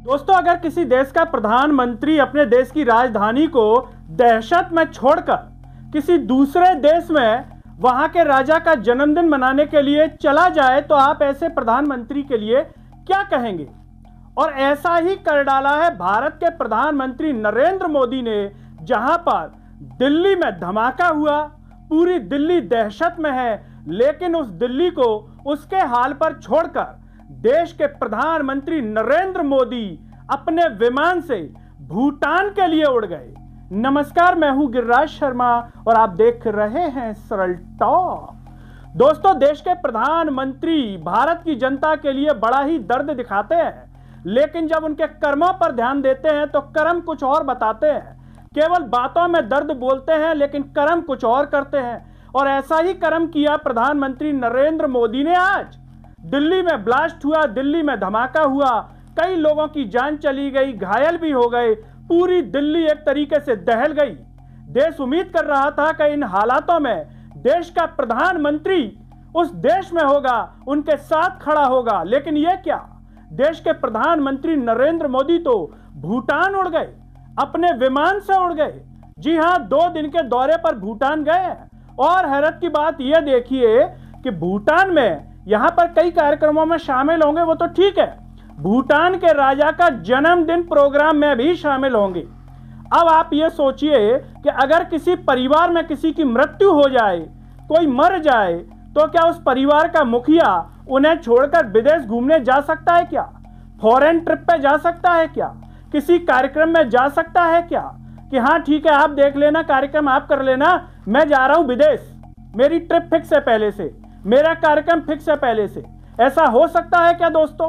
दोस्तों, अगर किसी देश का प्रधानमंत्री अपने देश की राजधानी को दहशत में छोड़कर किसी दूसरे देश में वहां के राजा का जन्मदिन मनाने के लिए चला जाए तो आप ऐसे प्रधानमंत्री के लिए क्या कहेंगे? और ऐसा ही कर डाला है भारत के प्रधानमंत्री नरेंद्र मोदी ने, जहां पर दिल्ली में धमाका हुआ, पूरी दिल्ली दहशत में है, लेकिन उस दिल्ली को उसके हाल पर छोड़कर देश के प्रधानमंत्री नरेंद्र मोदी अपने विमान से भूटान के लिए उड़ गए। नमस्कार, मैं हूं गिरिराज शर्मा और आप देख रहे हैं सरल टॉक। दोस्तों, देश के प्रधानमंत्री भारत की जनता के लिए बड़ा ही दर्द दिखाते हैं, लेकिन जब उनके कर्मों पर ध्यान देते हैं तो कर्म कुछ और बताते हैं। केवल बातों में दर्द बोलते हैं लेकिन कर्म कुछ और करते हैं, और ऐसा ही कर्म किया प्रधानमंत्री नरेंद्र मोदी ने। आज दिल्ली में ब्लास्ट हुआ, दिल्ली में धमाका हुआ, कई लोगों की जान चली गई, घायल भी हो गए, पूरी दिल्ली एक तरीके से दहल गई। देश उम्मीद कर रहा था कि इन हालातों में देश का प्रधानमंत्री उस देश में होगा, उनके साथ खड़ा होगा, लेकिन यह क्या, देश के प्रधानमंत्री नरेंद्र मोदी तो भूटान उड़ गए, अपने विमान से उड़ गए। जी हां, 2 दिन के दौरे पर भूटान गए हैं। और हैरत की बात यह देखिए कि भूटान में यहां पर कई कार्यक्रमों में शामिल होंगे, वो तो ठीक है, भूटान के राजा का जन्मदिन प्रोग्राम में भी शामिल होंगे। अब आप ये सोचिए कि अगर किसी परिवार में किसी की मृत्यु हो जाए, कोई मर जाए, तो क्या उस परिवार का मुखिया उन्हें छोड़कर विदेश घूमने जा सकता है क्या? फॉरेन ट्रिप पे जा सकता है क्या? किसी कार्यक्रम में जा सकता है क्या कि हाँ ठीक है, आप देख लेना, कार्यक्रम आप कर लेना, मैं जा रहा हूं विदेश, मेरी ट्रिप फिक्स है पहले से, मेरा कार्यक्रम फिक्स है पहले से? ऐसा हो सकता है क्या दोस्तों?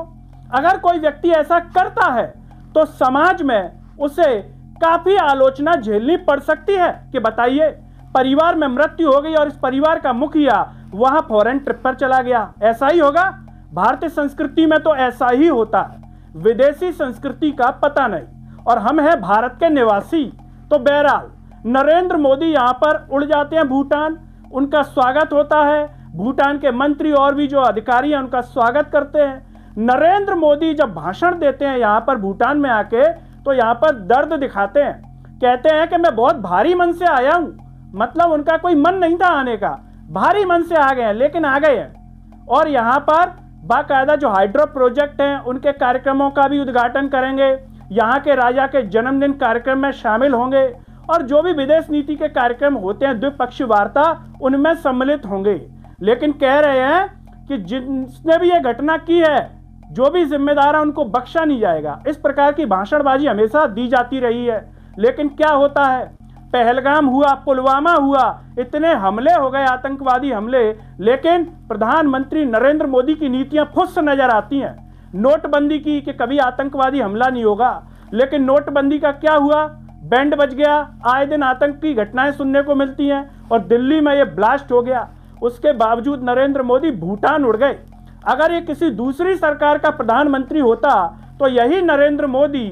अगर कोई व्यक्ति ऐसा करता है तो समाज में उसे काफी आलोचना झेलनी पड़ सकती है कि बताइए, परिवार में मृत्यु हो गई और इस परिवार का मुखिया वहां फॉरेन ट्रिप पर चला गया। ऐसा ही होगा? भारतीय संस्कृति में तो ऐसा ही होता है, विदेशी संस्कृति का पता नहीं, और हम हैं भारत के निवासी। तो बहरहाल नरेंद्र मोदी यहां पर उड़ जाते हैं भूटान, उनका स्वागत होता है, भूटान के मंत्री और भी जो अधिकारी हैं उनका स्वागत करते हैं। नरेंद्र मोदी जब भाषण देते हैं यहां पर भूटान में आके, तो यहां पर दर्द दिखाते हैं, कहते हैं कि मैं बहुत भारी मन से आया हूं, मतलब उनका कोई मन नहीं था आने का, भारी मन से आ गए हैं, लेकिन आ गए हैं। और यहां पर बाकायदा जो हाइड्रो प्रोजेक्ट हैं उनके कार्यक्रमों का भी उद्घाटन करेंगे, यहाँ के राजा के जन्मदिन कार्यक्रम में शामिल होंगे, और जो भी विदेश नीति के कार्यक्रम होते हैं, द्विपक्षीय वार्ता, उनमें सम्मिलित होंगे। लेकिन कह रहे हैं कि जिसने भी ये घटना की है, जो भी जिम्मेदार है, उनको बख्शा नहीं जाएगा। इस प्रकार की भाषणबाजी हमेशा दी जाती रही है, लेकिन क्या होता है, पहलगाम हुआ, पुलवामा हुआ, इतने हमले हो गए, आतंकवादी हमले, लेकिन प्रधानमंत्री नरेंद्र मोदी की नीतियां फुस नजर आती हैं। नोटबंदी की कि कभी आतंकवादी हमला नहीं होगा, लेकिन नोटबंदी का क्या हुआ, बैंड बज गया, आए दिन आतंक की घटनाएं सुनने को मिलती हैं, और दिल्ली में ये ब्लास्ट हो गया। उसके बावजूद नरेंद्र मोदी भूटान उड़ गए। अगर ये किसी दूसरी सरकार का प्रधानमंत्री होता तो यही नरेंद्र मोदी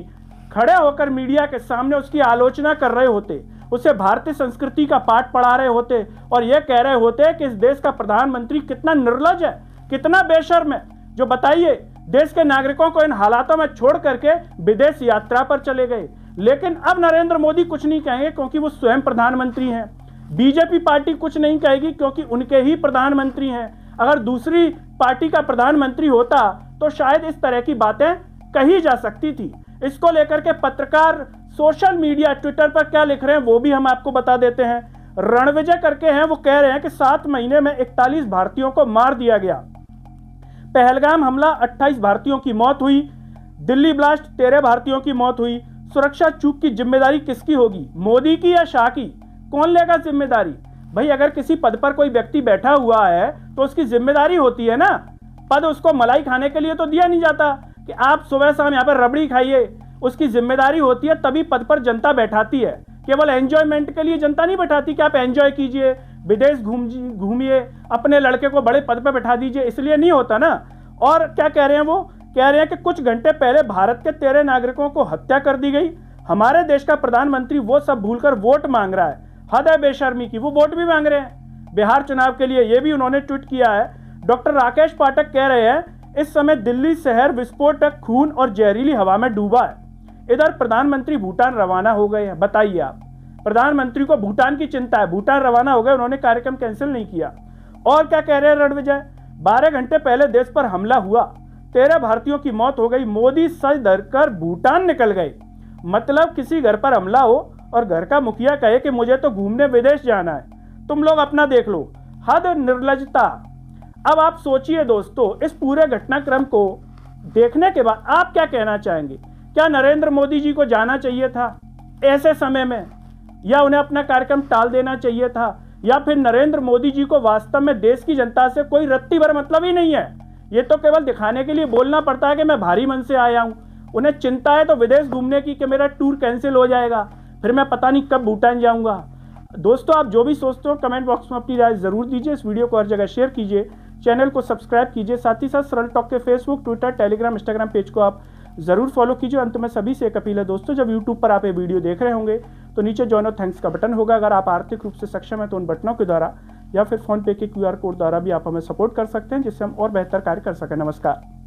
खड़े होकर मीडिया के सामने उसकी आलोचना कर रहे होते, उसे भारतीय संस्कृति का पाठ पढ़ा रहे होते, और यह कह रहे होते कि इस देश का प्रधानमंत्री कितना निर्लज है, कितना बेशर्म है, जो बताइए देश के नागरिकों को इन हालातों में छोड़ करके विदेश यात्रा पर चले गए। लेकिन अब नरेंद्र मोदी कुछ नहीं कहेंगे क्योंकि वो स्वयं प्रधानमंत्री हैं। बीजेपी पार्टी कुछ नहीं कहेगी क्योंकि उनके ही प्रधानमंत्री हैं। अगर दूसरी पार्टी का प्रधानमंत्री होता तो शायद इस तरह की बातें कही जा सकती थी। इसको लेकर के पत्रकार सोशल मीडिया, ट्विटर पर क्या लिख रहे हैं वो भी हम आपको बता देते हैं। रणविजय करके हैं, वो कह रहे हैं कि 7 महीने में 41 भारतीयों को मार दिया गया, पहलगाम हमला 28 भारतीयों की मौत हुई, दिल्ली ब्लास्ट 13 भारतीयों की मौत हुई। सुरक्षा चूक की जिम्मेदारी किसकी होगी, मोदी की या शाह की? कौन लेगा जिम्मेदारी? भाई, अगर किसी पद पर कोई व्यक्ति बैठा हुआ है तो उसकी जिम्मेदारी होती है ना। पद उसको मलाई खाने के लिए तो दिया नहीं जाता कि आप सुबह शाम यहाँ पर रबड़ी खाइए, उसकी जिम्मेदारी होती है, तभी पद पर जनता बैठाती है। केवल एंजॉयमेंट के लिए जनता नहीं बैठाती कि आप एंजॉय कीजिए, विदेश घूमिए, अपने लड़के को बड़े पद पर बैठा दीजिए, इसलिए नहीं होता ना। और क्या कह रहे हैं, वो कह रहे हैं कि कुछ घंटे पहले भारत के 13 नागरिकों को हत्या कर दी गई, हमारे देश का प्रधानमंत्री वो सब भूलकर वोट मांग रहा है। हद है बेशर्मी की, वो वोट भी मांग रहे हैं बिहार चुनाव के लिए, ये भी उन्होंने ट्वीट किया है। डॉक्टर राकेश पाठक कह रहे हैं इस समय दिल्ली शहर विस्फोटक खून और जहरीली हवा में डूबा है। इधर प्रधानमंत्री भूटान रवाना हो गए हैं। बताइए आप, प्रधानमंत्री को भूटान की चिंता है, भूटान रवाना हो गए, उन्होंने कार्यक्रम कैंसिल नहीं किया। और क्या कह रहे हैं रणविजय, 12 घंटे पहले देश पर हमला हुआ, 13 भारतीयों की मौत हो गई, मोदी सज धरकर भूटान निकल गए। मतलब किसी घर पर हमला हो और घर का मुखिया कहे कि मुझे तो घूमने विदेश जाना है, तुम लोग अपना देख लो। हद निर्लजता। अब आप सोचिए दोस्तों, इस पूरे घटनाक्रम को देखने के बाद आप क्या कहना चाहेंगे? क्या नरेंद्र मोदी जी को जाना चाहिए था ऐसे समय में, या उन्हें अपना कार्यक्रम टाल देना चाहिए था, या फिर नरेंद्र मोदी जी को वास्तव में देश की जनता से कोई रत्ती भर मतलब ही नहीं है? ये तो केवल दिखाने के लिए बोलना पड़ता है कि मैं भारी मन से आया हूं। उन्हें चिंता है तो विदेश घूमने की कि मेरा टूर कैंसिल हो जाएगा, फिर मैं पता नहीं कब भूटान जाऊंगा। दोस्तों, आप जो भी सोचते हो कमेंट बॉक्स में अपनी राय जरूर दीजिए। इस वीडियो को हर जगह शेयर कीजिए, चैनल को सब्सक्राइब कीजिए, साथ ही साथ सरल टॉक के Facebook, Twitter, Telegram, Instagram page को आप जरूर फॉलो कीजिए। अंत में सभी से एक अपील है दोस्तों, जब यूट्यूब पर आप ये वीडियो देख रहे होंगे तो नीचे जॉइन और थैंक्स का बटन होगा। अगर आप आर्थिक रूप से सक्षम हैं तो उन बटनों के द्वारा या फिर फोन पे के QR कोड द्वारा भी आप हमें सपोर्ट कर सकते हैं, जिससे हम और बेहतर कार्य कर सकें। नमस्कार।